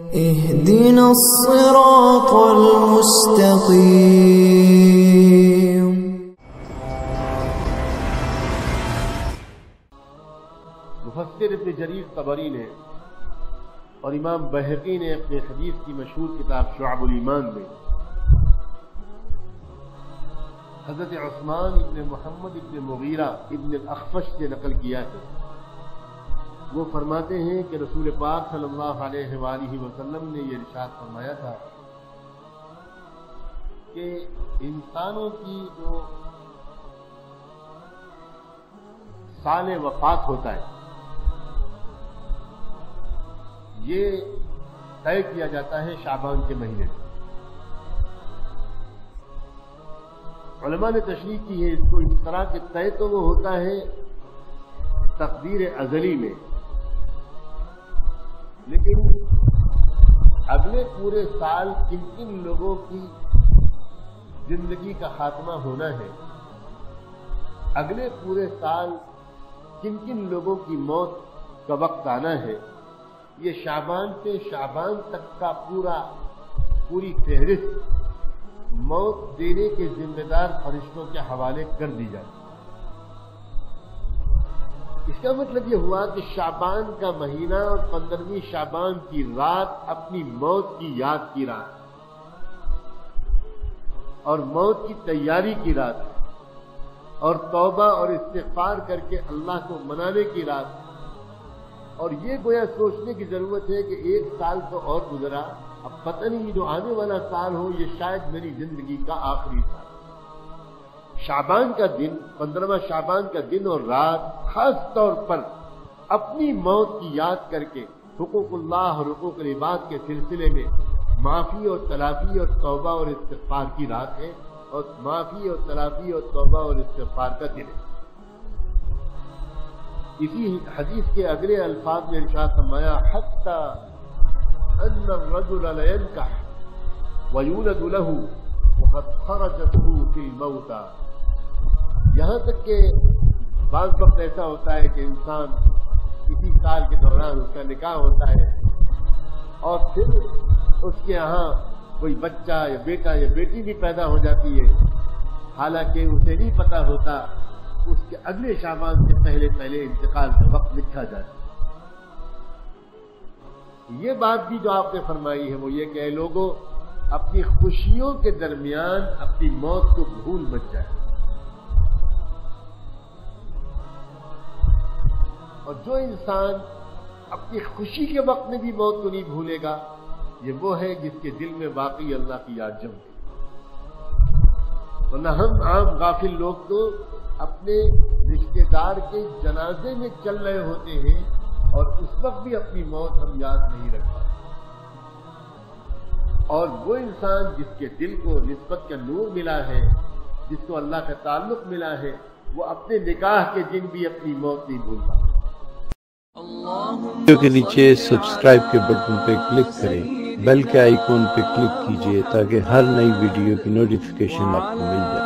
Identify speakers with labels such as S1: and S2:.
S1: اهدنا الصراط المستقيم.
S2: مفسر ابن جریر طبری نے اور امام بہقی نے اپنے حدیث کی مشہور کتاب شعب الایمان میں حضرت عثمان ابن محمد ابن مغیرہ ابن الاخفش سے نقل کیا ہے. وہ فرماتے ہیں کہ رسول پاک صلی اللہ علیہ وآلہ وسلم نے یہ ارشاد فرمایا تھا کہ انسانوں کی جو سال وفات ہوتا ہے یہ طے کیا جاتا ہے شعبان کے مہینے میں. علماء نے تشریح کی ہے اس کو اس طرح کہ طے تو وہ ہوتا ہے تقدیر ازلی میں، لیکن اگلے پورے سال کن کن لوگوں کی زندگی کا خاتمہ ہونا ہے، اگلے پورے سال کن کن لوگوں کی موت کا وقت آنا ہے، یہ شعبان سے شعبان تک کا پوری فہرست موت دینے کے ذمہ دار فرشتوں کے حوالے کر دی جاتی ہے. اس کا مطلب یہ ہوا کہ شعبان کا مہینہ اور 15ویں شعبان کی رات اپنی موت کی یاد کی رات اور موت کی تیاری کی رات اور توبہ اور استغفار کر کے اللہ کو منانے کی رات. اور یہ گویا سوچنے کی ضرورت ہے کہ ایک سال تو اور گزرا، اب پتہ نہیں جو آنے والا سال ہو یہ شاید میری زندگی کا آخری سال. شعبان کا دن 15واں شعبان کا دن اور رات خاص طور پر اپنی موت کی یاد کر کے حقوق اللہ اور حقوق العباد کے سلسلے میں معافی اور تلافی اور توبہ اور استغفار کی رات ہے، اور معافی اور تلافی اور توبہ اور استغفار کا دن ہے. اسی حدیث کے اگلے الفاظ میں ارشاد فرمایا حتی ان الرجل لینکح ویولد له وقد خرجته فی الموتى. یہاں تک کہ بعض وقت ایسا ہوتا ہے کہ انسان اسی سال کے دوران اس کا نکاح ہوتا ہے اور پھر اس کے یہاں کوئی بچہ یا بیٹا یا بیٹی بھی پیدا ہو جاتی ہے، حالانکہ اسے نہیں پتا ہوتا اس کے اگلے شعبان سے پہلے انتقال کا وقت لکھا جاتا ہے. یہ بات بھی جو آپ نے فرمائی ہے وہ یہ کہ اے لوگوں اپنی خوشیوں کے درمیان اپنی موت کو بھول مت جائے، اور جو انسان اپنی خوشی کے وقت میں بھی موت کو نہیں بھولے گا یہ وہ ہے جس کے دل میں واقعی اللہ کی یاد جم گئی. ورنہ ہم عام غافل لوگ تو اپنے رشتے دار کے جنازے میں چل رہے ہوتے ہیں اور اس وقت بھی اپنی موت ہم یاد نہیں رکھ پاتے. اور وہ انسان جس کے دل کو نسبت کا نور ملا ہے، جس کو اللہ کا تعلق ملا ہے، وہ اپنے نکاح کے دن بھی اپنی موت نہیں بھولتا.
S3: ویڈیو کے نیچے سبسکرائب کے بٹن پہ کلک کریں، بیل کے آئیکن پہ کلک کیجئے تاکہ ہر نئی ویڈیو کی نوٹیفیکیشن آپ کو مل جائے.